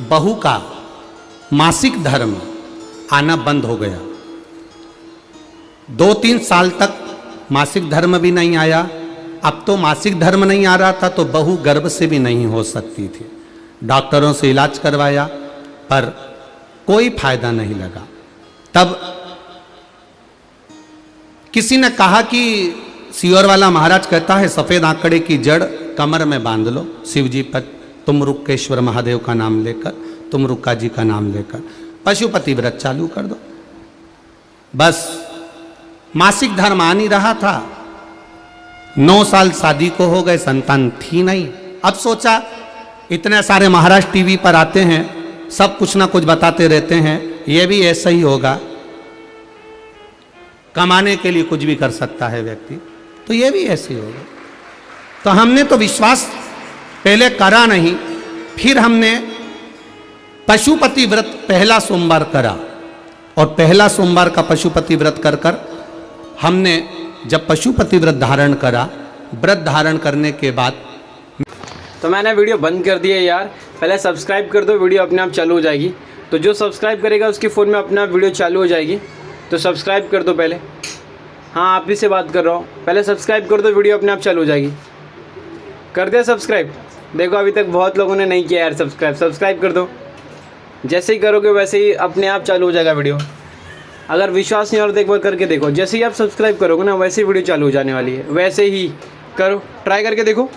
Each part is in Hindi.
बहू का मासिक धर्म आना बंद हो गया। 2-3 साल तक मासिक धर्म भी नहीं आया। अब तो मासिक धर्म नहीं आ रहा था तो बहू गर्भ से भी नहीं हो सकती थी। डॉक्टरों से इलाज करवाया पर कोई फायदा नहीं लगा। तब किसी ने कहा कि सियोर वाला महाराज कहता है सफेद आंकड़े की जड़ कमर में बांध लो शिव जी पर, तुम रुक्केश्वर महादेव का नाम लेकर, तुम रुक्का जी का नाम लेकर पशुपति व्रत चालू कर दो। बस मासिक धर्म आ नहीं रहा था। 9 साल शादी को हो गए, संतान थी नहीं। अब सोचा इतने सारे महाराज टीवी पर आते हैं, सब कुछ ना कुछ बताते रहते हैं, ये भी ऐसा ही होगा। कमाने के लिए कुछ भी कर सकता है व्यक्ति, तो ये भी ऐसे ही होगा। तो हमने तो विश्वास पहले करा नहीं, फिर हमने पशुपति व्रत पहला सोमवार करा और पहला सोमवार का पशुपति व्रत कर कर हमने जब पशुपति व्रत धारण करा, व्रत धारण करने के बाद तो मैंने वीडियो बंद कर दिया यार। पहले सब्सक्राइब कर दो, वीडियो अपने आप चालू हो जाएगी। तो जो सब्सक्राइब करेगा उसके फ़ोन में अपना वीडियो चालू हो जाएगी। तो सब्सक्राइब कर दो पहले। हाँ, आप ही से बात कर रहा हूँ, पहले सब्सक्राइब कर दो, वीडियो अपने आप चालू हो जाएगी। कर दिया सब्सक्राइब? देखो अभी तक बहुत लोगों ने नहीं किया यार सब्सक्राइब। सब्सक्राइब कर दो, जैसे ही करोगे वैसे ही अपने आप चालू हो जाएगा वीडियो। अगर विश्वास नहीं हो तो एक बार करके देखो, जैसे ही आप सब्सक्राइब करोगे ना वैसे ही वीडियो चालू हो जाने वाली है। वैसे ही करो, ट्राई करके देखो।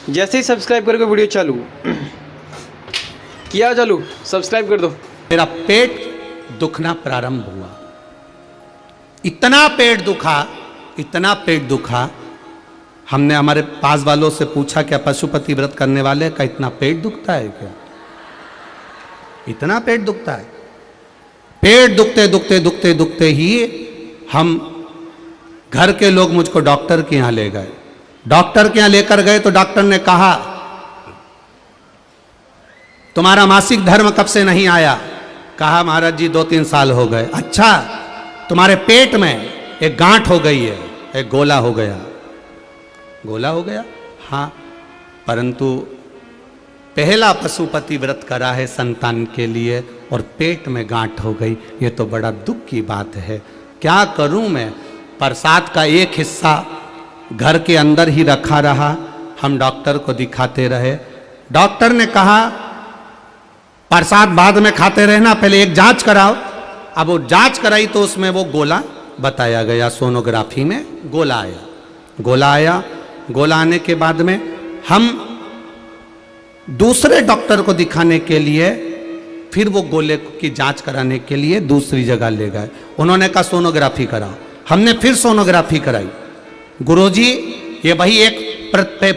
जैसे ही सब्सक्राइब करोगे वीडियो चालू किया, चालू सब्सक्राइब कर दो। मेरा पेट दुखना प्रारंभ हुआ। इतना पेट दुखा, इतना पेट दुखा, हमने हमारे पास वालों से पूछा क्या पशुपति व्रत करने वाले का इतना पेट दुखता है क्या? इतना पेट दुखता है? पेट दुखते दुखते दुखते दुखते ही हम घर के लोग मुझको डॉक्टर के यहाँ ले गए। डॉक्टर के यहाँ लेकर गए तो डॉक्टर ने कहा तुम्हारा मासिक धर्म कब से नहीं आया? कहा महाराज जी 2-3 साल हो गए। अच्छा, तुम्हारे पेट में एक गांठ हो गई है, एक गोला हो गया। गोला हो गया? हाँ, परंतु पहला पशुपति व्रत करा है संतान के लिए और पेट में गांठ हो गई, ये तो बड़ा दुख की बात है। क्या करूं मैं? प्रसाद का एक हिस्सा घर के अंदर ही रखा रहा। हम डॉक्टर को दिखाते रहे। डॉक्टर ने कहा प्रसाद बाद में खाते रहना, पहले एक जांच कराओ। अब वो जांच कराई तो उसमें वो गोला बताया गया, सोनोग्राफी में गोला आया। गोला आया, गोला आने के बाद में हम दूसरे डॉक्टर को दिखाने के लिए फिर वो गोले की जांच कराने के लिए दूसरी जगह ले गए। उन्होंने कहा सोनोग्राफी कराओ। हमने फिर सोनोग्राफी कराई। गुरुजी, ये वही एक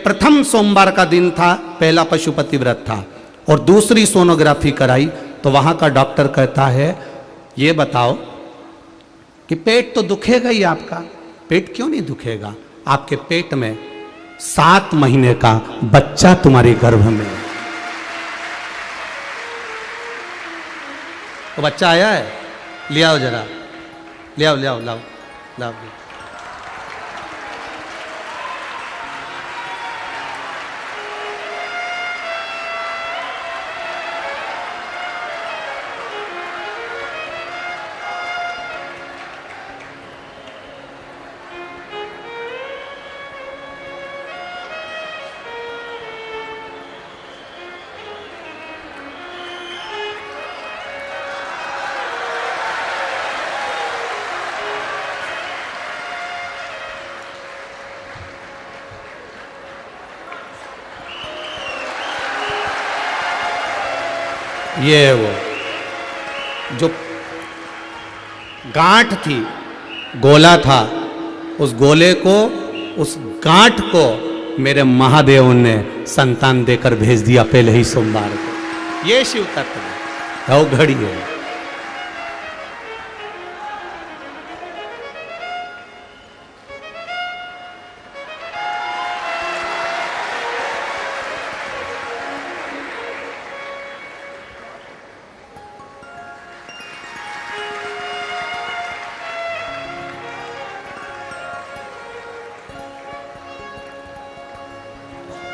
प्रथम सोमवार का दिन था, पहला पशुपति व्रत था, और दूसरी सोनोग्राफी कराई तो वहां का डॉक्टर कहता है ये बताओ कि पेट तो दुखेगा ही आपका। पेट क्यों नहीं दुखेगा? आपके पेट में 7 महीने का बच्चा तुम्हारे गर्भ में है। तो बच्चा आया है, ले आओ जरा, ले आओ, ले आओ, लाओ लाओ। ये वो जो गांठ थी, गोला था, उस गोले को, उस गांठ को मेरे महादेव ने संतान देकर भेज दिया पहले ही सोमवार को। ये शिव तत्व है, वो घड़ी है।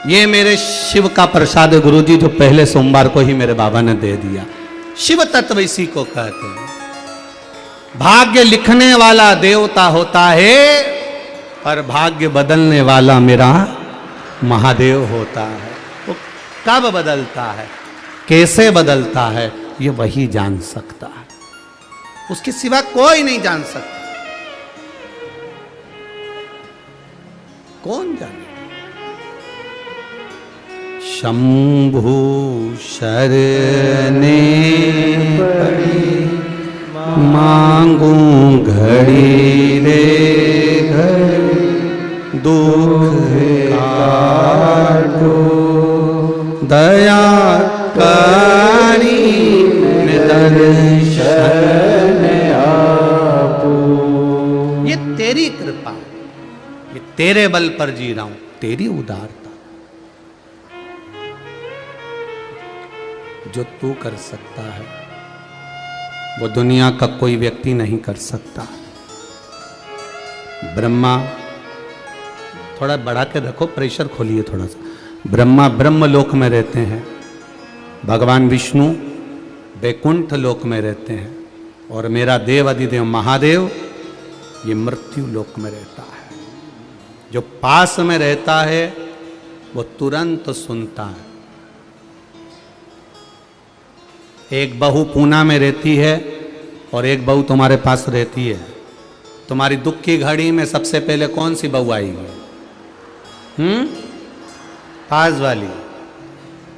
ये मेरे शिव का प्रसाद है गुरुजी, जो पहले सोमवार को ही मेरे बाबा ने दे दिया। शिव तत्व इसी को कहते हैं। भाग्य लिखने वाला देवता होता है, पर भाग्य बदलने वाला मेरा महादेव होता है। वो कब बदलता है, कैसे बदलता है, ये वही जान सकता है, उसके सिवा कोई नहीं जान सकता। कौन जाने? शंभु शरणे पड़ी मांगू घड़ी रे घड़ी, दुख काटो दया करी दर्शन आपो। ये तेरी कृपा, ये तेरे बल पर जी रहा हूं, तेरी उदारता। जो तू कर सकता है वो दुनिया का कोई व्यक्ति नहीं कर सकता। ब्रह्मा, थोड़ा बढ़ा के रखो, प्रेशर खोलिए थोड़ा सा। ब्रह्मा ब्रह्मलोक में रहते हैं, भगवान विष्णु वैकुंठ लोक में रहते हैं, और मेरा देव अधिदेव महादेव ये मृत्यु लोक में रहता है। जो पास में रहता है वो तुरंत सुनता है। एक बहू पूना में रहती है और एक बहू तुम्हारे पास रहती है। तुम्हारी दुख की घड़ी में सबसे पहले कौन सी बहू आएगी? पास वाली।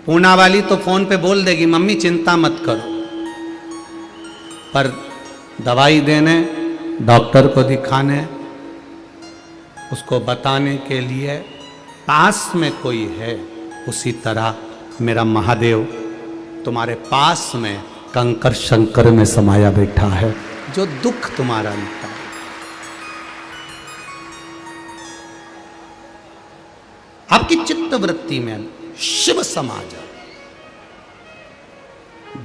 पूना वाली तो फोन पे बोल देगी मम्मी चिंता मत करो, पर दवाई देने, डॉक्टर को दिखाने, उसको बताने के लिए पास में कोई है। उसी तरह मेरा महादेव तुम्हारे पास में कंकर शंकर में समाया बैठा है, जो दुख तुम्हारा मिटा। आपकी चित्त वृत्ति में शिव समाज,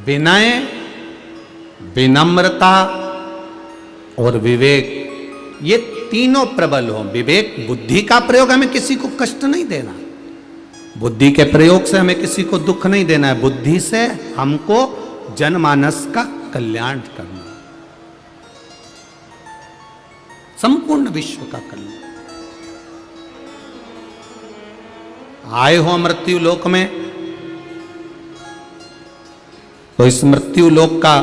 विनय, विनम्रता और विवेक, ये तीनों प्रबल हो। विवेक, बुद्धि का प्रयोग, हमें किसी को कष्ट नहीं देना, बुद्धि के प्रयोग से हमें किसी को दुख नहीं देना है। बुद्धि से हमको जनमानस का कल्याण करना, संपूर्ण विश्व का कल्याण। आए हो मृत्यु लोक में, तो इस मृत्यु लोक का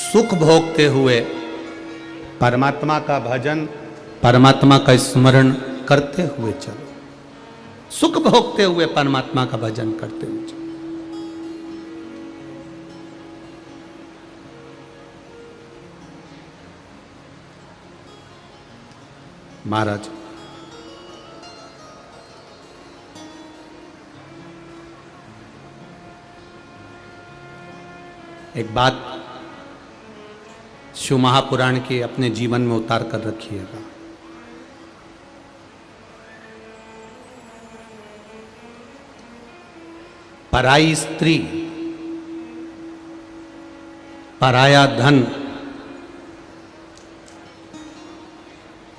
सुख भोगते हुए परमात्मा का भजन, परमात्मा का स्मरण करते हुए चलो। सुख भोगते हुए परमात्मा का भजन करते हुए चलो। महाराज, एक बात शिव महापुराण के अपने जीवन में उतार कर रखिएगा। पराई स्त्री, पराया धन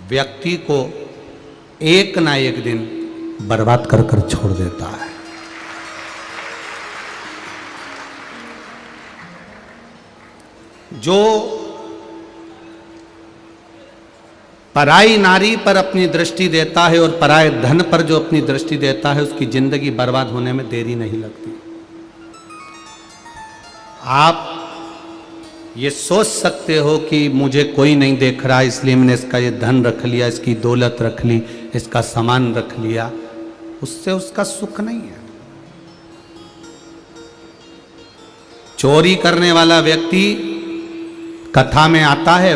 व्यक्ति को एक ना एक दिन बर्बाद कर कर छोड़ देता है। जो पराई नारी पर अपनी दृष्टि देता है और पराये धन पर जो अपनी दृष्टि देता है, उसकी जिंदगी बर्बाद होने में देरी नहीं लगती। आप ये सोच सकते हो कि मुझे कोई नहीं देख रहा, इसलिए मैंने इसका ये धन रख लिया, इसकी दौलत रख ली, इसका सामान रख लिया, उससे उसका सुख नहीं है। चोरी करने वाला व्यक्ति कथा में आता है,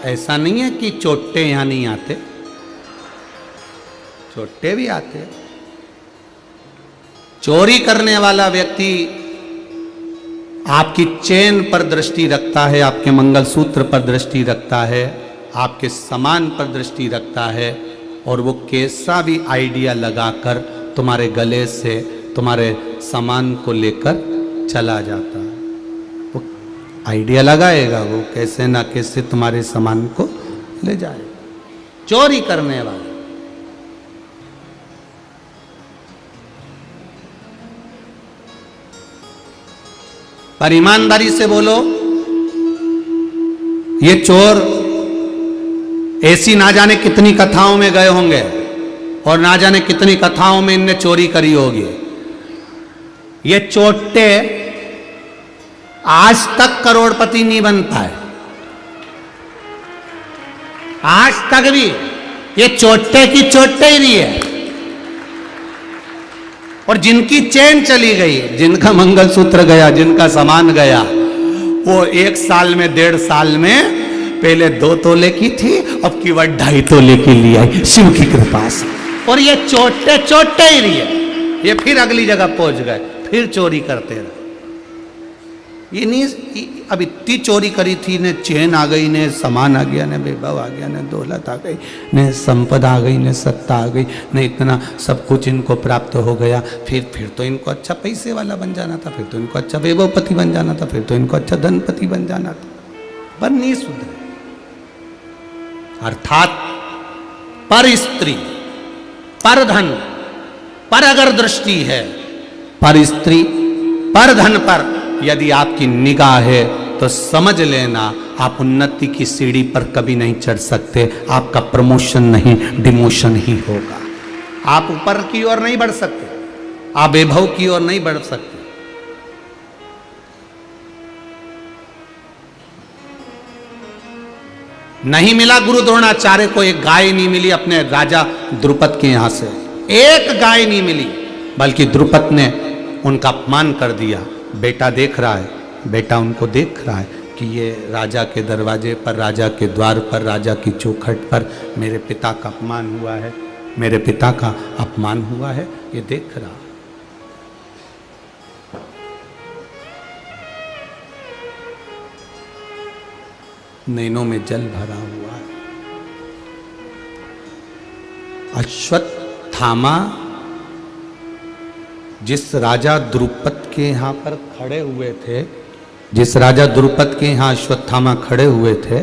ऐसा नहीं है कि चोट्टे यहां नहीं आते, चोट्टे भी आते हैं। चोरी करने वाला व्यक्ति आपकी चेन पर दृष्टि रखता है, आपके मंगलसूत्र पर दृष्टि रखता है, आपके सामान पर दृष्टि रखता है, और वो कैसा भी आइडिया लगाकर तुम्हारे गले से तुम्हारे सामान को लेकर चला जाता है। वो आइडिया लगाएगा, वो कैसे ना कैसे तुम्हारे सामान को ले जाएगा। चोरी करने वाले। पर ईमानदारी से बोलो, ये चोर ऐसी ना जाने कितनी कथाओं में गए होंगे और ना जाने कितनी कथाओं में इनने चोरी करी होगी। ये चोटे आज तक करोड़पति नहीं बन पाए, आज तक भी ये चोटे की चोटे ही रही है। और जिनकी चेन चली गई, जिनका मंगलसूत्र गया, जिनका सामान गया, वो 1 साल में 1.5 साल में पहले 2 तोले की थी, अब की बार 2.5 तोले की ली आई शिव की कृपा से। और ये चोटे चोटे ही रही है, ये फिर अगली जगह पहुंच गए, फिर चोरी करते रहे। ये नहीं अब इतनी चोरी करी थी, ने चैन आ गई, ने सामान आ गया, ने वैभव आ गया, ने दौलत आ गई, ने संपदा आ गई, ने सत्ता आ गई, ने इतना सब कुछ इनको प्राप्त हो गया। फिर तो इनको अच्छा पैसे वाला बन जाना था, फिर तो इनको अच्छा वैभवपति बन जाना था, फिर तो इनको अच्छा धनपति बन जाना था, पर नहीं सुधरे। अर्थात पर स्त्री, पर धन, पर अगर दृष्टि है, पर स्त्री, पर धन पर यदि आपकी निगाह है तो समझ लेना आप उन्नति की सीढ़ी पर कभी नहीं चढ़ सकते। आपका प्रमोशन नहीं, डिमोशन ही होगा। आप ऊपर की ओर नहीं बढ़ सकते, आप वैभव की ओर नहीं बढ़ सकते। नहीं मिला गुरु द्रोणाचार्य को एक गाय नहीं मिली अपने राजा द्रुपद के यहां से, एक गाय नहीं मिली, बल्कि द्रुपद ने उनका अपमान कर दिया। बेटा देख रहा है, बेटा उनको देख रहा है कि ये राजा के दरवाजे पर, राजा के द्वार पर, राजा की चौखट पर मेरे पिता का अपमान हुआ है, मेरे पिता का अपमान हुआ है, ये देख रहा। नैनों में जल भरा हुआ है। अश्वत्थामा जिस राजा द्रुपद के यहाँ पर खड़े हुए थे, जिस राजा द्रुपद के यहाँ अश्वत्थामा खड़े हुए थे,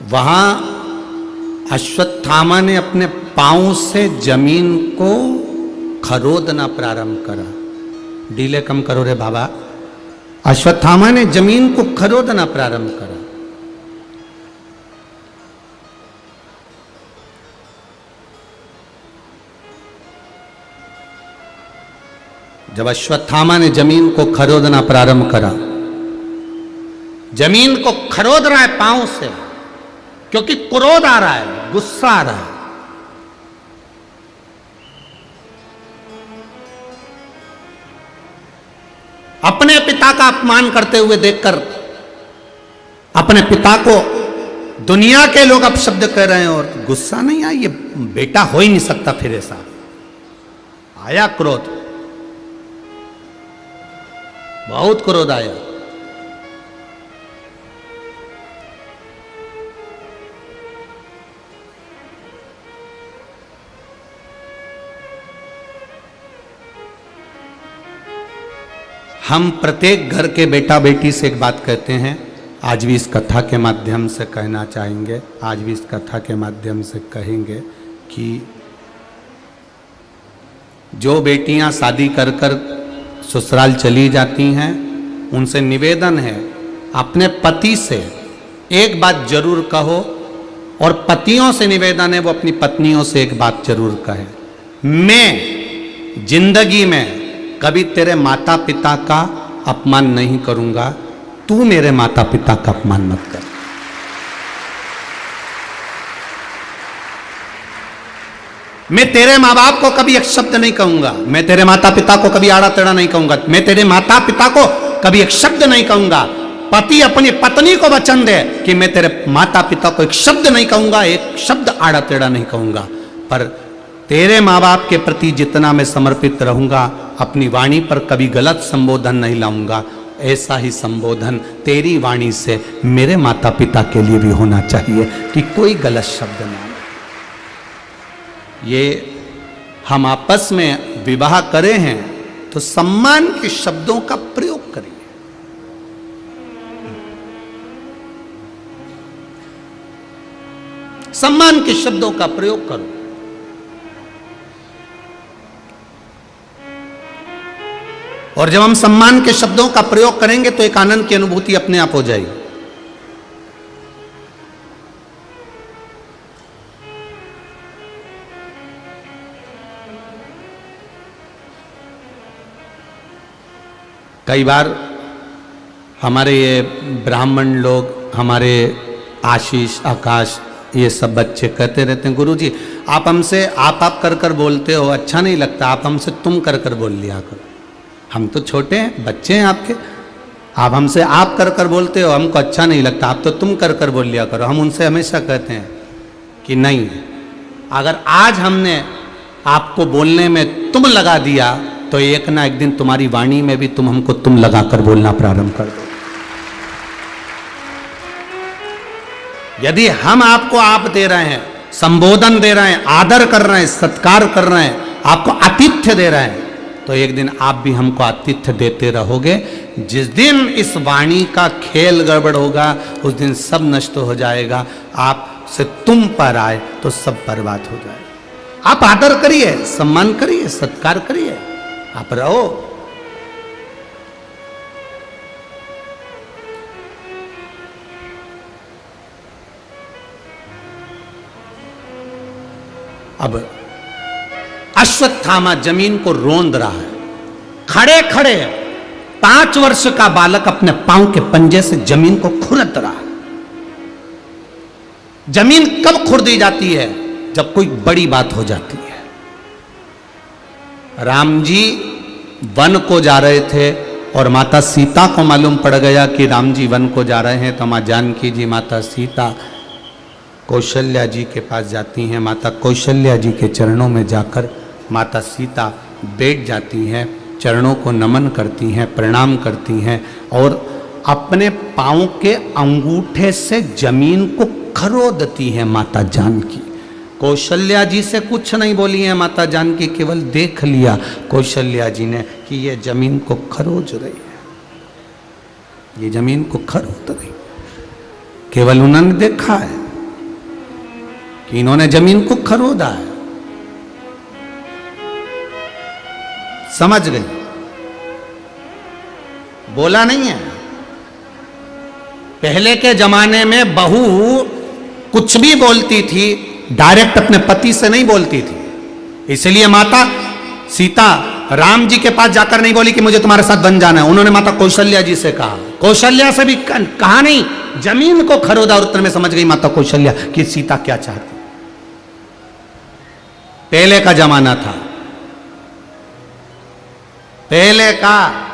वहां अश्वत्थामा ने अपने पांव से जमीन को खरोदना प्रारंभ करा। डीले कम करो रे बाबा। अश्वत्थामा ने जमीन को खरोदना प्रारंभ करा। जब अश्वत्थामा ने जमीन को खरोदना प्रारंभ करा, जमीन को खरोद रहा है पांव से, क्योंकि क्रोध आ रहा है, गुस्सा आ रहा है। अपने पिता का अपमान करते हुए देखकर अपने पिता को दुनिया के लोग अपशब्द कर रहे हैं और गुस्सा नहीं आया, ये बेटा हो ही नहीं सकता। फिर ऐसा आया क्रोध, बहुत क्रोध आया। हम प्रत्येक घर के बेटा बेटी से एक बात कहते हैं, आज भी इस कथा के माध्यम से कहना चाहेंगे, आज भी इस कथा के माध्यम से कहेंगे कि जो बेटियां शादी कर कर ससुराल चली जाती हैं, उनसे निवेदन है अपने पति से एक बात जरूर कहो, और पतियों से निवेदन है वो अपनी पत्नियों से एक बात जरूर कहे, मैं जिंदगी में कभी तेरे माता पिता का अपमान नहीं करूंगा, तू मेरे माता पिता का अपमान मत कर। मैं तेरे माँ बाप को कभी एक शब्द नहीं कहूंगा, मैं तेरे माता पिता को कभी आड़ा टेढ़ा नहीं कहूंगा, मैं तेरे माता पिता को कभी एक शब्द नहीं कहूंगा। पति अपनी पत्नी को वचन दे कि मैं तेरे माता पिता को एक शब्द नहीं कहूंगा, एक शब्द आड़ा टेढ़ा नहीं कहूंगा, पर तेरे माँ बाप के प्रति जितना मैं समर्पित रहूंगा, अपनी वाणी पर कभी गलत संबोधन नहीं लाऊंगा। ऐसा ही संबोधन तेरी वाणी से मेरे माता पिता के लिए भी होना चाहिए कि कोई गलत शब्द ना। ये हम आपस में विवाह करे हैं तो सम्मान के शब्दों का प्रयोग करिए। सम्मान के शब्दों का प्रयोग करो। और जब हम सम्मान के शब्दों का प्रयोग करेंगे तो एक आनंद की अनुभूति अपने आप हो जाएगी। कई बार हमारे ये ब्राह्मण लोग, हमारे आशीष, आकाश, ये सब बच्चे कहते रहते हैं, गुरुजी आप हमसे आप कर कर बोलते हो, अच्छा नहीं लगता, आप हमसे तुम कर कर बोल लिया करो। हम तो छोटे हैं, बच्चे हैं आपके, आप हमसे आप कर कर बोलते हो, हमको अच्छा नहीं लगता, आप तो तुम कर कर बोल लिया करो। हम उनसे हमेशा कहते हैं कि नहीं, अगर आज हमने आपको बोलने में तुम लगा दिया तो एक ना एक दिन तुम्हारी वाणी में भी तुम हमको तुम लगा कर बोलना प्रारंभ कर दो। यदि हम आपको आप दे रहे हैं, संबोधन दे रहे हैं, आदर कर रहे हैं, सत्कार कर रहे हैं, आपको आतिथ्य दे रहे हैं, तो एक दिन आप भी हमको आतिथ्य देते रहोगे। जिस दिन इस वाणी का खेल गड़बड़ होगा उस दिन सब नष्ट हो जाएगा। आप से तुम पर आए तो सब बर्बाद हो जाएगा। आप आदर करिए, सम्मान करिए, सत्कार करिए, आप रहो। अब अश्वत्थामा जमीन को रोंद रहा है, खड़े खड़े 5 वर्ष का बालक अपने पांव के पंजे से जमीन को खुरद रहा है। जमीन कब खुरदी जाती है? जब कोई बड़ी बात हो जाती है। राम जी वन को जा रहे थे और माता सीता को मालूम पड़ गया कि राम जी वन को जा रहे हैं, तो मां जानकी जी, माता सीता कौशल्या जी के पास जाती हैं। माता कौशल्या जी के चरणों में जाकर माता सीता बैठ जाती हैं, चरणों को नमन करती हैं, प्रणाम करती हैं और अपने पांव के अंगूठे से जमीन को खरोदती हैं माता जानकी। कौशल्या जी से कुछ नहीं बोली है माता जानकी, केवल देख लिया कौशल्या जी ने कि ये जमीन को खरोज रही है, ये जमीन को खरोद रही। केवल उन्होंने देखा है कि इन्होंने जमीन को खरोदा है, समझ गई, बोला नहीं है। पहले के जमाने में बहू कुछ भी बोलती थी डायरेक्ट अपने पति से नहीं बोलती थी, इसलिए माता सीता राम जी के पास जाकर नहीं बोली कि मुझे तुम्हारे साथ बन जाना है। उन्होंने माता कौशल्या जी से कहा, कौशल्या से भी कहा नहीं, जमीन को खरोदा और उतर में समझ गई माता कौशल्या कि सीता क्या चाहती। पहले का जमाना था, पहले का।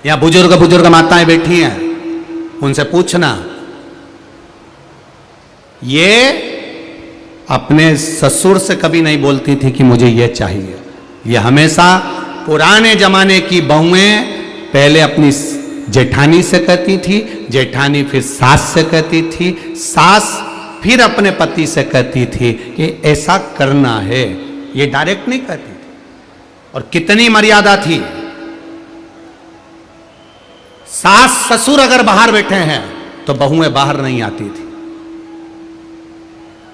या बुजुर्ग माताएं बैठी हैं, उनसे पूछना, ये अपने ससुर से कभी नहीं बोलती थी कि मुझे ये चाहिए। ये हमेशा पुराने जमाने की बहुएं पहले अपनी जेठानी से कहती थी, जेठानी फिर सास से कहती थी, सास फिर अपने पति से कहती थी कि ऐसा करना है। ये डायरेक्ट नहीं कहती थी। और कितनी मर्यादा थी। सास ससुर अगर बाहर बैठे हैं तो बहुएं बाहर नहीं आती थी।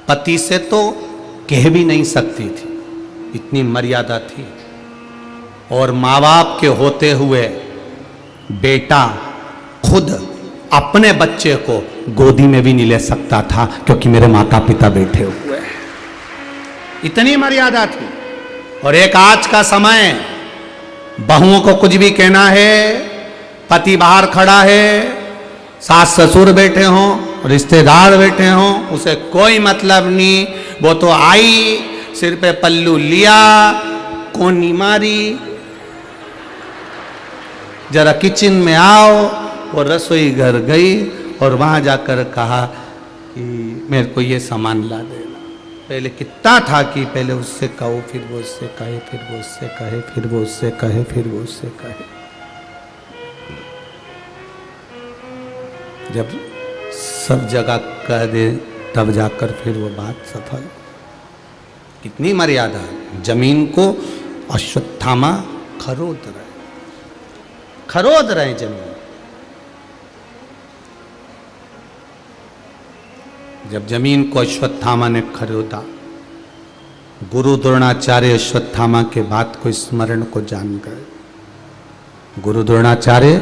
पति से तो कह भी नहीं सकती थी, इतनी मर्यादा थी। और माँ बाप के होते हुए बेटा खुद अपने बच्चे को गोदी में भी नहीं ले सकता था, क्योंकि मेरे माता पिता बैठे हुए हैं। इतनी मर्यादा थी। और एक आज का समय, बहुओं को कुछ भी कहना है, पति बाहर खड़ा है, सास ससुर बैठे हों, रिश्तेदार बैठे हों, उसे कोई मतलब नहीं। वो तो आई, सिर पे पल्लू लिया, कोनी मारी, जरा किचन में आओ, वो रसोई घर गई और वहां जाकर कहा कि मेरे को ये सामान ला देना। पहले कितना था कि पहले उससे कहो, फिर वो उससे कहे, फिर वो उससे कहे, फिर वो उससे कहे, फिर वो उससे कहे। जब सब जगह कह दे तब जाकर फिर वो बात सफल। कितनी मर्यादा। जमीन को अश्वत्थामा खरोद रहे जमीन। जब जमीन को अश्वत्थामा ने खरीदा, गुरु द्रोणाचार्य अश्वत्थामा के बात को स्मरण को जान गए। गुरु द्रोणाचार्य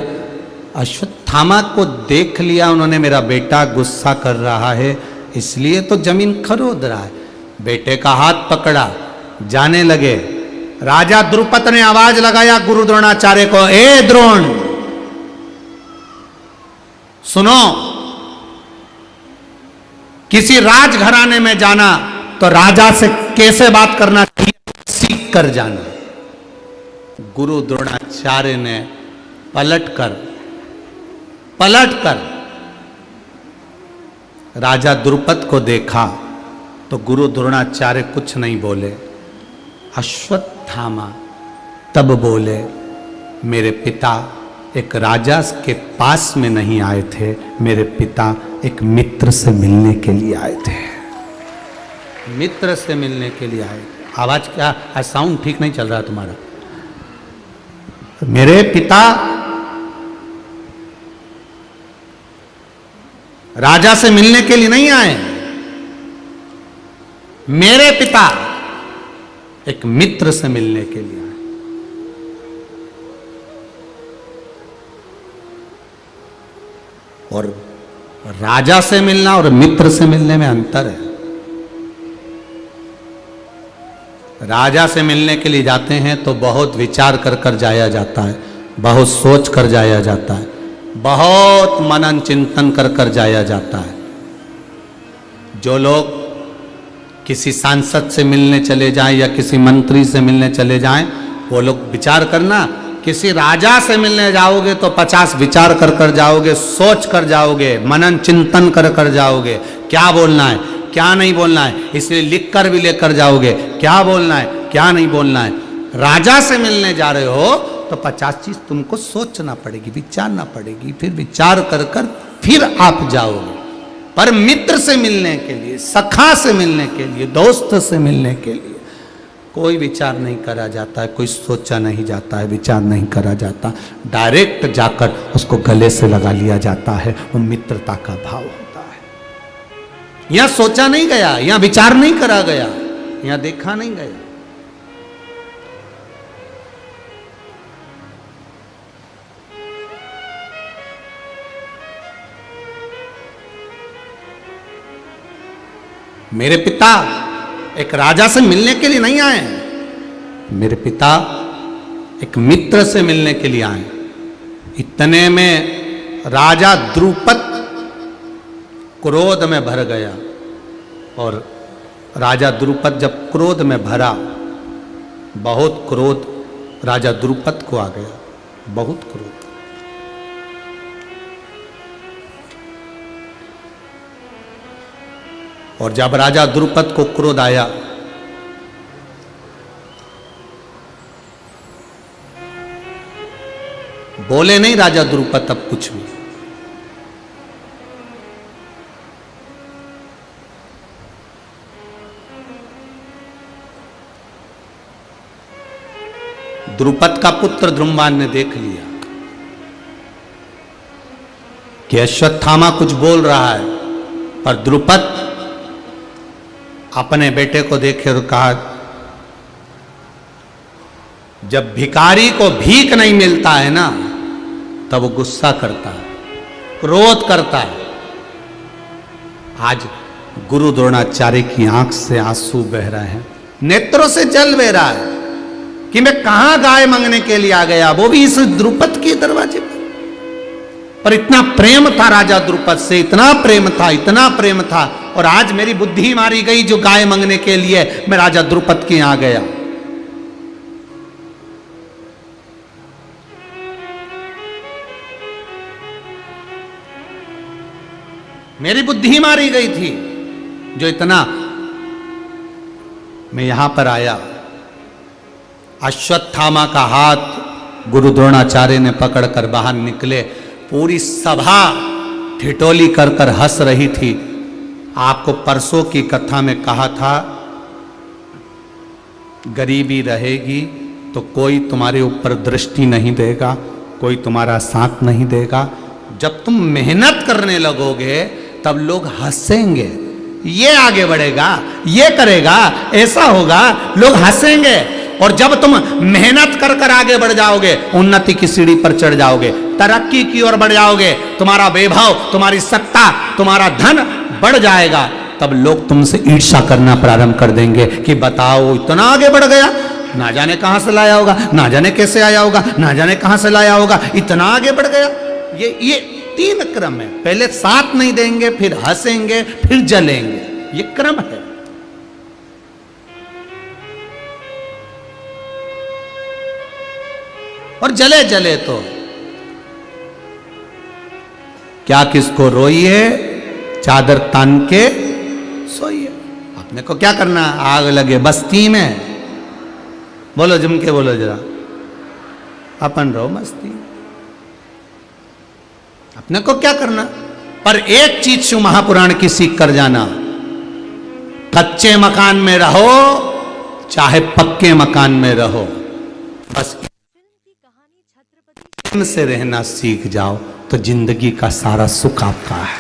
अश्वत्थामा को देख लिया उन्होंने, मेरा बेटा गुस्सा कर रहा है इसलिए तो जमीन खरीद रहा है। बेटे का हाथ पकड़ा, जाने लगे। राजा द्रुपद ने आवाज लगाया गुरु द्रोणाचार्य को, ए द्रोण सुनो, किसी राजघराने में जाना तो राजा से कैसे बात करना चाहिए सीख कर जाना। गुरु द्रोणाचार्य ने पलटकर राजा द्रुपद को देखा तो गुरु द्रोणाचार्य कुछ नहीं बोले। अश्वत्थामा तब बोले, मेरे पिता एक राजा के पास में नहीं आए थे, मेरे पिता एक मित्र से मिलने के लिए आए थे। मित्र से मिलने के लिए आए थे। आवाज क्या, आज साउंड ठीक नहीं चल रहा तुम्हारा। मेरे पिता राजा से मिलने के लिए नहीं आए, मेरे पिता एक मित्र से मिलने के लिए आए। और राजा से मिलना और मित्र से मिलने में अंतर है। राजा से मिलने के लिए जाते हैं तो बहुत विचार कर कर जाया जाता है, बहुत सोच कर जाया जाता है, बहुत मनन चिंतन कर कर जाया जाता है। जो लोग किसी सांसद से मिलने चले जाएं या किसी मंत्री से मिलने चले जाएं, वो लोग विचार करना। किसी राजा से मिलने जाओगे तो 50 विचार कर कर जाओगे, सोच कर जाओगे, मनन चिंतन कर कर जाओगे, क्या बोलना है क्या नहीं बोलना है, इसलिए लिख कर भी लेकर जाओगे क्या बोलना है क्या नहीं बोलना है। राजा से मिलने जा रहे हो तो 50 चीज तुमको सोचना पड़ेगी, विचारना पड़ेगी, फिर विचार कर कर फिर आप जाओगे। पर मित्र से मिलने के लिए, सखा से मिलने के लिए, दोस्त से मिलने के लिए कोई विचार नहीं करा जाता है, कोई सोचा नहीं जाता है, विचार नहीं करा जाता, डायरेक्ट जाकर उसको गले से लगा लिया जाता है। वो मित्रता का भाव होता है। यहां सोचा नहीं गया, यहां विचार नहीं करा गया, यहां देखा नहीं गया। मेरे पिता एक राजा से मिलने के लिए नहीं आए, मेरे पिता एक मित्र से मिलने के लिए आए। इतने में राजा द्रुपद क्रोध में भर गया। और राजा द्रुपद जब क्रोध में भरा, बहुत क्रोध राजा द्रुपद को आ गया, बहुत क्रोध। और जब राजा द्रुपद को क्रोध आया, बोले नहीं राजा द्रुपद तब कुछ भी। द्रुपद का पुत्र द्रुम्बान ने देख लिया कि अश्वत्थामा कुछ बोल रहा है, पर द्रुपद अपने बेटे को देखे और कहा, जब भिखारी को भीख नहीं मिलता है ना तब वो गुस्सा करता है, क्रोध करता है। आज गुरु द्रोणाचार्य की आंख से आंसू बह रहे हैं, नेत्रों से जल बह रहा है कि मैं कहां गाय मांगने के लिए आ गया, वो भी इस द्रुपद के दरवाजे पर। पर इतना प्रेम था राजा द्रुपद से, इतना प्रेम था, इतना प्रेम था। और आज मेरी बुद्धि मारी गई जो गाय मांगने के लिए मैं राजा द्रुपद के यहां गया। मेरी बुद्धि मारी गई थी जो इतना मैं यहां पर आया। अश्वत्थामा का हाथ गुरु द्रोणाचार्य ने पकड़कर बाहर निकले। पूरी सभा ठिठोली कर कर हंस रही थी। आपको परसों की कथा में कहा था, गरीबी रहेगी तो कोई तुम्हारे ऊपर दृष्टि नहीं देगा, कोई तुम्हारा साथ नहीं देगा। जब तुम मेहनत करने लगोगे तब लोग हंसेंगे, ये आगे बढ़ेगा, ये करेगा, ऐसा होगा, लोग हंसेंगे। और जब तुम मेहनत कर कर आगे बढ़ जाओगे, उन्नति की सीढ़ी पर चढ़ जाओगे, तरक्की की ओर बढ़ जाओगे, तुम्हारा वैभव, तुम्हारी सत्ता, तुम्हारा धन बढ़ जाएगा, तब लोग तुमसे ईर्ष्या करना प्रारंभ कर देंगे कि बताओ इतना आगे बढ़ गया, ना जाने कहां से लाया होगा, ना जाने कैसे आया होगा, ना जाने कहां से लाया होगा, इतना आगे बढ़ गया। ये 3 क्रम है। पहले साथ नहीं देंगे, फिर हंसेंगे, फिर जलेंगे, ये क्रम है। और जले जले तो क्या किसको रोइए, चादर तान के सोइए। अपने को क्या करना, आग लगे बस्ती में, बोलो जम के बोलो जरा, अपन रहो मस्ती, अपने को क्या करना। पर एक चीज शिव महापुराण की सीख कर जाना, कच्चे मकान में रहो चाहे पक्के मकान में रहो, बस प्रेम से रहना सीख जाओ तो जिंदगी का सारा सुख आपका है,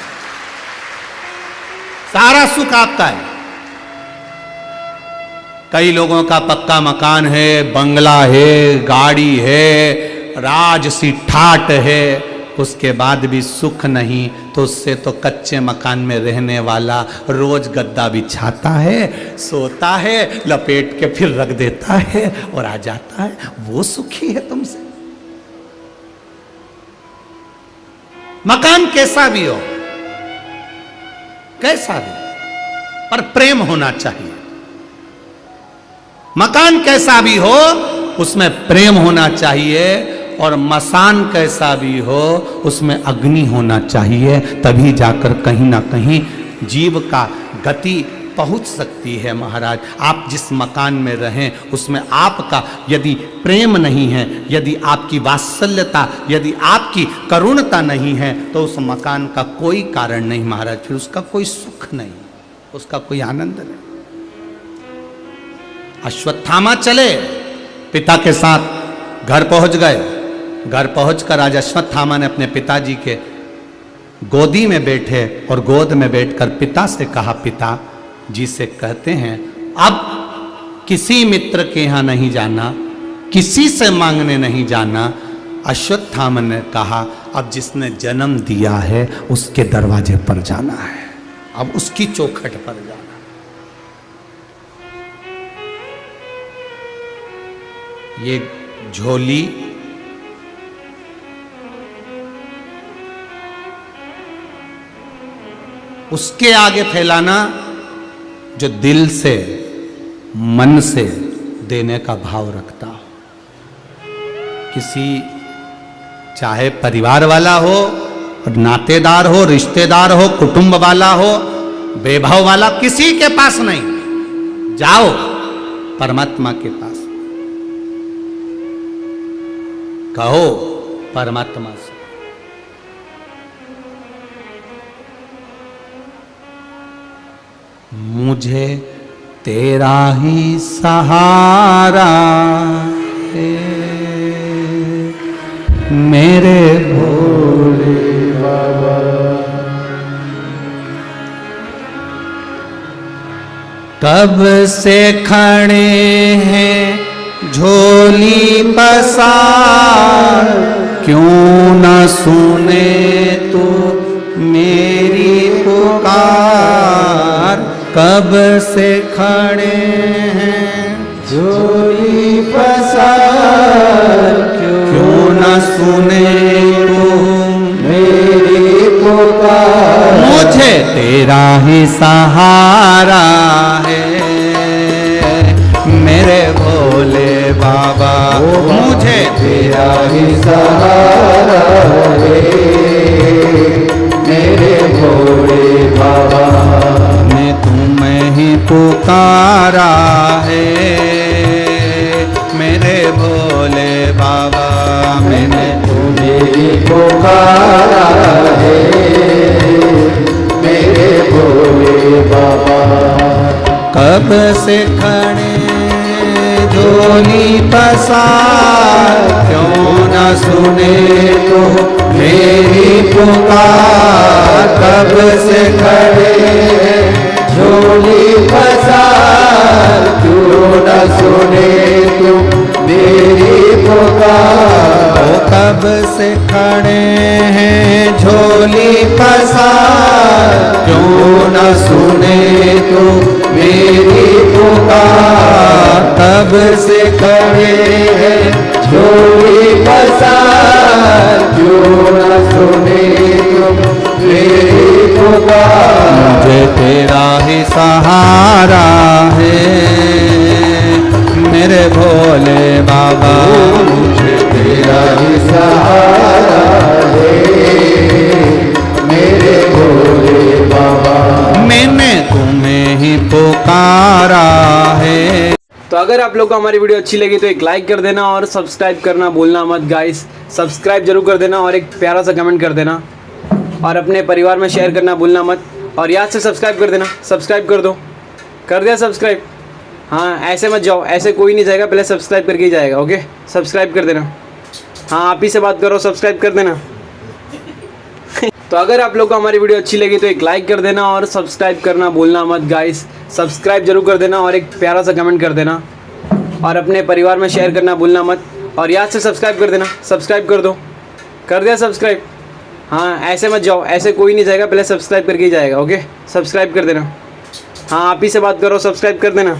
सारा सुख आपका है। कई लोगों का पक्का मकान है, बंगला है, गाड़ी है, राज सी ठाट है, उसके बाद भी सुख नहीं, तो उससे तो कच्चे मकान में रहने वाला रोज गद्दा बिछाता है, सोता है, लपेट के फिर रख देता है और आ जाता है, वो सुखी है तुमसे। मकान कैसा भी हो, कैसा भी, पर प्रेम होना चाहिए। मकान कैसा भी हो उसमें प्रेम होना चाहिए, और मसान कैसा भी हो उसमें अग्नि होना चाहिए, तभी जाकर कहीं ना कहीं जीव का गति पहुंच सकती है। महाराज, आप जिस मकान में रहें उसमें आपका यदि प्रेम नहीं है, यदि आपकी वात्सल्यता, यदि आपकी करुणता नहीं है, तो उस मकान का कोई कारण नहीं महाराज, फिर उसका कोई सुख नहीं, उसका कोई आनंद नहीं। अश्वत्थामा चले, पिता के साथ घर पहुंच गए। घर पहुंचकर आज अश्वत्थामा ने अपने पिताजी के गोदी में बैठे और गोद में बैठकर पिता से कहा, पिता जी से कहते हैं अब किसी मित्र के यहां नहीं जाना, किसी से मांगने नहीं जाना। अश्वत्थामा ने कहा, अब जिसने जन्म दिया है उसके दरवाजे पर जाना है, अब उसकी चौखट पर जाना। ये झोली उसके आगे फैलाना जो दिल से, मन से देने का भाव रखता हो। किसी, चाहे परिवार वाला हो, नातेदार हो, रिश्तेदार हो, कुटुंब वाला हो, वैभव वाला, किसी के पास नहीं, जाओ परमात्मा के पास, कहो परमात्मा से, मुझे तेरा ही सहारा है मेरे भोले बाबा। कब से खड़े हैं झोली पसार, क्यों न सुने तू मेरी पुकार। कब से खड़े हैं झोली पसार, क्यों न सुने तू मेरी पुकार। मुझे तेरा ही सहारा है मेरे भोले बाबा, मुझे तेरा ही सहारा है मेरे भोले बाबा। मैं तुम्हें ही पुकारा है मेरे भोले बाबा, मैंने तुम्हें ही पुकारा है मेरे भोले बाबा। कब से खड़े झोली पसार, क्यों न सुने तो मेरी पुकार। कब से खड़े झोली पसार, क्यों न सुने तू मेरी पुकार। वो कब से खड़े हैं झोली पसार, क्यों न सुने तू मेरी पुकार। तब से खड़े हैं झोली पसार, क्यों न सुने तू मेरी पुकार। मुझे तेरा ही सहारा है मेरे भोले बाबा, मुझे तेरा ही सहारा है मेरे भोले बाबा। मैंने तुम्हें ही पुकारा है। तो अगर आप लोग को हमारी वीडियो अच्छी लगी तो एक लाइक कर देना और सब्सक्राइब करना भूलना मत गाइस। सब्सक्राइब जरूर कर देना और एक प्यारा सा कमेंट कर देना और अपने परिवार में शेयर करना भूलना मत। और याद से सब्सक्राइब कर देना, सब्सक्राइब कर दो। कर दिया सब्सक्राइब? हाँ, ऐसे मत जाओ, ऐसे कोई नहीं जाएगा, पहले सब्सक्राइब करके ही जाएगा। ओके, सब्सक्राइब कर देना। हाँ, आप ही से बात करो, सब्सक्राइब कर देना। तो अगर आप लोग को हमारी वीडियो अच्छी लगी तो एक लाइक कर देना और सब्सक्राइब करना भूलना मत गाइस। सब्सक्राइब जरूर कर देना और एक प्यारा सा कमेंट कर देना और अपने परिवार में शेयर करना भूलना मत। और याद से सब्सक्राइब कर देना, सब्सक्राइब कर दो। कर दिया सब्सक्राइब? हाँ, ऐसे मत जाओ, ऐसे कोई नहीं जाएगा, पहले सब्सक्राइब करके ही जाएगा। ओके, सब्सक्राइब कर देना। हाँ, आप ही से बात करो, सब्सक्राइब कर देना।